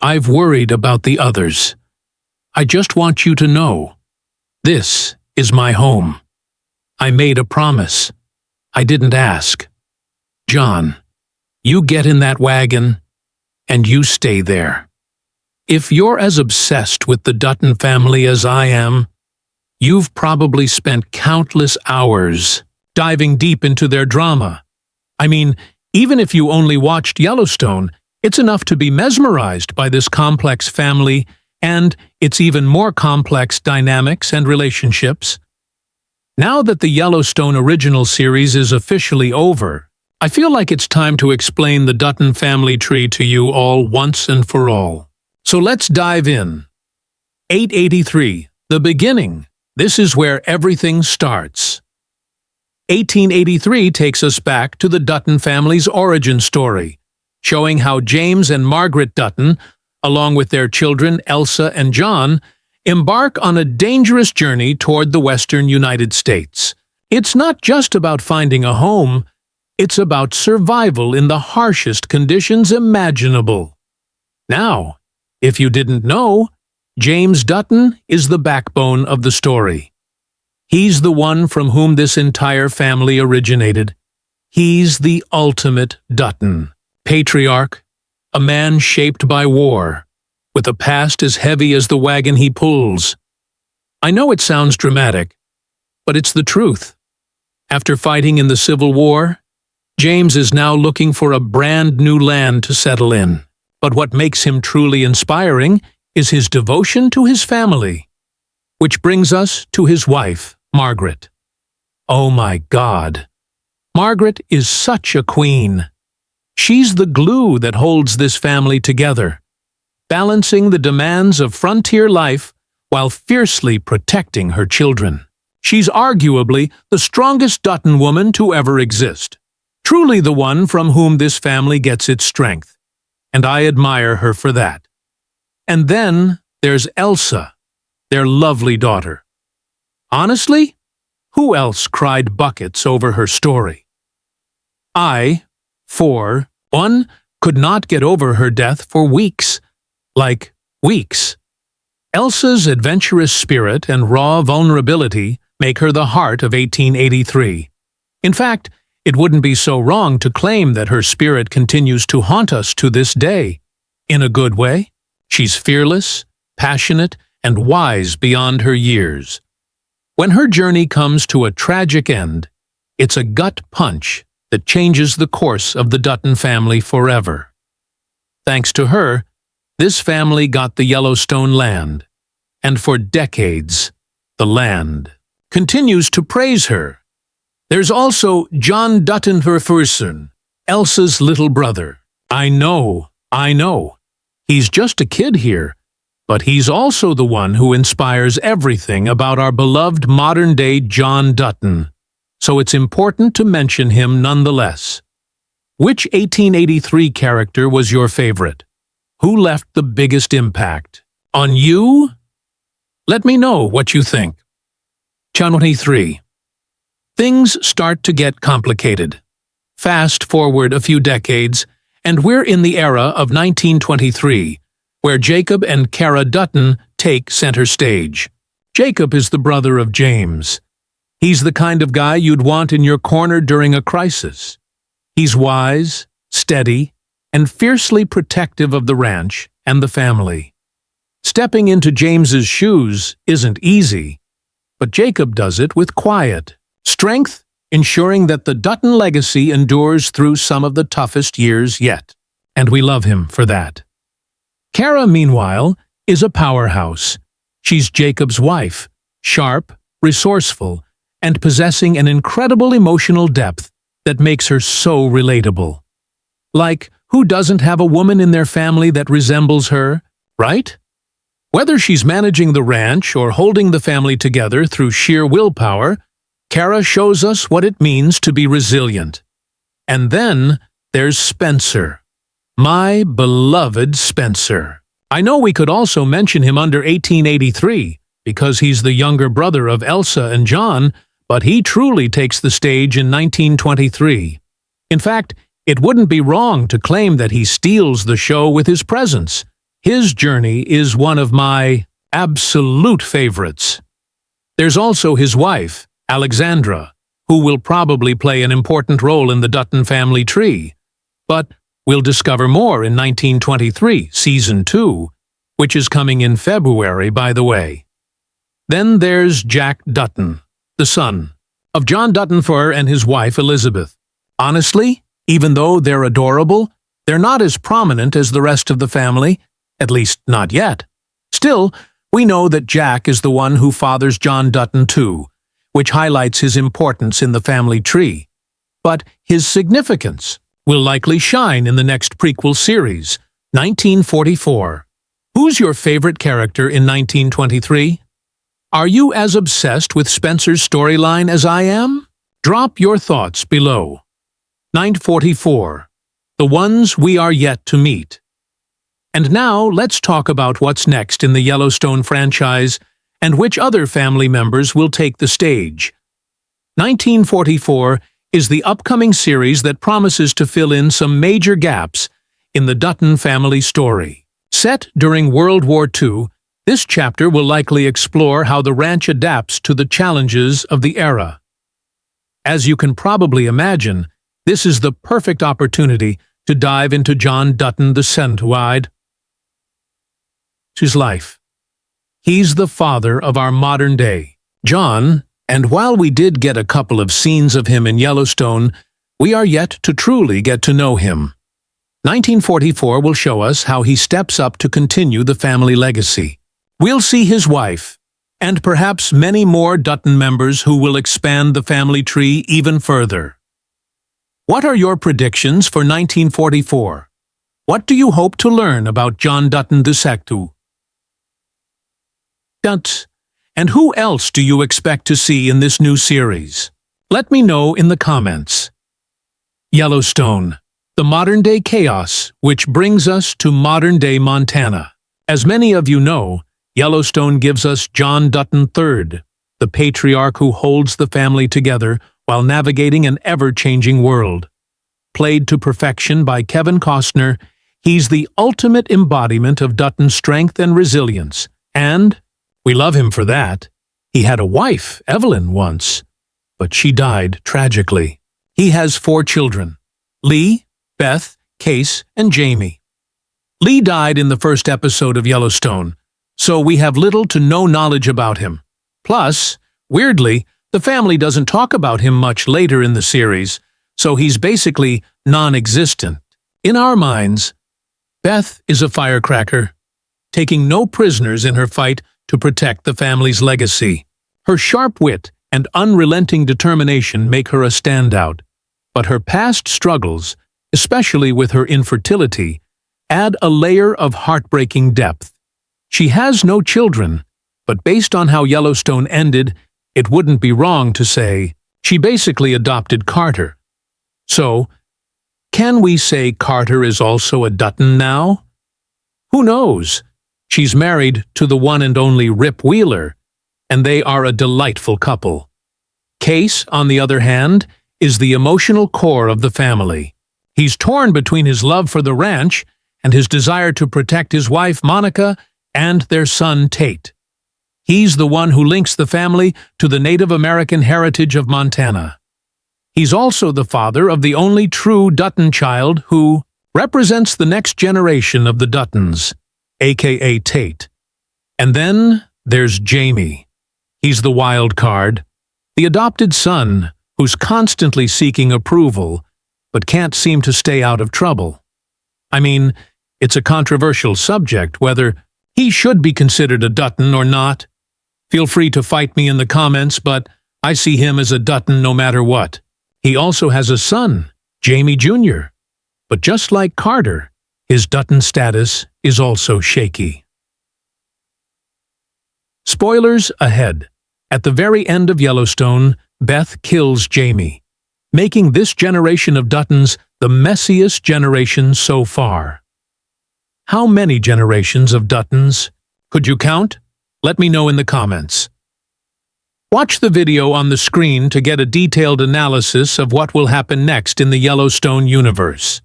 I've worried about the others. I just want you to know, this is my home. I made a promise. I didn't ask. John, you get in that wagon, and you stay there. If you're as obsessed with the Dutton family as I am, you've probably spent countless hours diving deep into their drama. I mean, even if you only watched Yellowstone, it's enough to be mesmerized by this complex family and its even more complex dynamics and relationships. Now that the Yellowstone original series is officially over, I feel like it's time to explain the Dutton family tree to you all once and for all. So let's dive in. 883, the beginning. This is where everything starts. 1883 takes us back to the Dutton family's origin story, showing how James and Margaret Dutton, along with their children Elsa and John, embark on a dangerous journey toward the western United States. It's not just about finding a home, it's about survival in the harshest conditions imaginable. Now, if you didn't know, James Dutton is the backbone of the story. He's the one from whom this entire family originated. He's the ultimate Dutton, patriarch, a man shaped by war, with a past as heavy as the wagon he pulls. I know it sounds dramatic, but it's the truth. After fighting in the Civil War, James is now looking for a brand new land to settle in. But what makes him truly inspiring is his devotion to his family. Which brings us to his wife, Margaret. Oh my God! Margaret is such a queen. She's the glue that holds this family together, balancing the demands of frontier life while fiercely protecting her children. She's arguably the strongest Dutton woman to ever exist, truly the one from whom this family gets its strength, and I admire her for that. And then there's Elsa, their lovely daughter. Honestly, who else cried buckets over her story? I, for one, could not get over her death for weeks. Like, weeks. Elsa's adventurous spirit and raw vulnerability make her the heart of 1883. In fact, it wouldn't be so wrong to claim that her spirit continues to haunt us to this day. In a good way, she's fearless, passionate, and wise beyond her years. When her journey comes to a tragic end, it's a gut punch that changes the course of the Dutton family forever. Thanks to her, this family got the Yellowstone land, and for decades, the land continues to praise her. There's also John Dutton Verfursen, Elsa's little brother. I know. He's just a kid here, but he's also the one who inspires everything about our beloved modern-day John Dutton, so it's important to mention him nonetheless. Which 1883 character was your favorite? Who left the biggest impact? On you? Let me know what you think. 23. Things start to get complicated. Fast forward a few decades, and we're in the era of 1923, where Jacob and Cara Dutton take center stage. Jacob is the brother of James. He's the kind of guy you'd want in your corner during a crisis. He's wise, steady, and fiercely protective of the ranch and the family. Stepping into James's shoes isn't easy, but Jacob does it with quiet strength, ensuring that the Dutton legacy endures through some of the toughest years yet, and we love him for that. Cara, meanwhile, is a powerhouse. She's Jacob's wife, sharp, resourceful, and possessing an incredible emotional depth that makes her so relatable. Like, who doesn't have a woman in their family that resembles her, right? Whether she's managing the ranch or holding the family together through sheer willpower, Cara shows us what it means to be resilient. And then there's Spencer. My beloved Spencer. I know we could also mention him under 1883, because he's the younger brother of Elsa and John, but he truly takes the stage in 1923. In fact, it wouldn't be wrong to claim that he steals the show with his presence, His journey is one of my absolute favorites. There's also his wife, Alexandra, who will probably play an important role in the Dutton family tree. But we'll discover more in 1923, Season 2, which is coming in February, by the way. Then there's Jack Dutton, the son of John Dutton and his wife Elizabeth. Honestly, even though they're adorable, they're not as prominent as the rest of the family, at least not yet. Still, we know that Jack is the one who fathers John Dutton too, which highlights his importance in the family tree. But his significance will likely shine in the next prequel series, 1944. Who's your favorite character in 1923? Are you as obsessed with Spencer's storyline as I am? Drop your thoughts below. 944. The ones we are yet to meet. And now let's talk about what's next in the Yellowstone franchise and which other family members will take the stage. 1944 is the upcoming series that promises to fill in some major gaps in the Dutton family story. Set during World War II, this chapter will likely explore how the ranch adapts to the challenges of the era. As you can probably imagine, this is the perfect opportunity to dive into John Dutton his life. He's the father of our modern day, John, and while we did get a couple of scenes of him in Yellowstone, we are yet to truly get to know him. 1944 will show us how he steps up to continue the family legacy. We'll see his wife, and perhaps many more Dutton members who will expand the family tree even further. What are your predictions for 1944? What do you hope to learn about John Dutton II? And who else do you expect to see in this new series? Let me know in the comments. Yellowstone, the modern-day chaos, which brings us to modern-day Montana. As many of you know, Yellowstone gives us John Dutton III, the patriarch who holds the family together while navigating an ever-changing world. Played to perfection by Kevin Costner, he's the ultimate embodiment of Dutton's strength and resilience, and we love him for that. He had a wife, Evelyn, once, but she died tragically. He has 4 children: Lee, Beth, Case, and Jamie. Lee died in the first episode of Yellowstone, so we have little to no knowledge about him. Plus, weirdly, the family doesn't talk about him much later in the series, so he's basically non-existent. In our minds, Beth is a firecracker, taking no prisoners in her fight to protect the family's legacy. Her sharp wit and unrelenting determination make her a standout, but her past struggles, especially with her infertility, add a layer of heartbreaking depth. She has no children, but based on how Yellowstone ended, it wouldn't be wrong to say she basically adopted Carter. So, can we say Carter is also a Dutton now? Who knows? She's married to the one and only Rip Wheeler, and they are a delightful couple. Case, on the other hand, is the emotional core of the family. He's torn between his love for the ranch and his desire to protect his wife Monica and their son Tate. He's the one who links the family to the Native American heritage of Montana. He's also the father of the only true Dutton child who represents the next generation of the Duttons, aka Tate. And then there's Jamie. He's the wild card, the adopted son who's constantly seeking approval, but can't seem to stay out of trouble. I mean, it's a controversial subject whether he should be considered a Dutton or not. Feel free to fight me in the comments, but I see him as a Dutton no matter what. He also has a son, Jamie Jr., but just like Carter, his Dutton status is also shaky. Spoilers ahead. At the very end of Yellowstone, Beth kills Jamie, making this generation of Duttons the messiest generation so far. How many generations of Duttons? Could you count? Let me know in the comments. Watch the video on the screen to get a detailed analysis of what will happen next in the Yellowstone universe.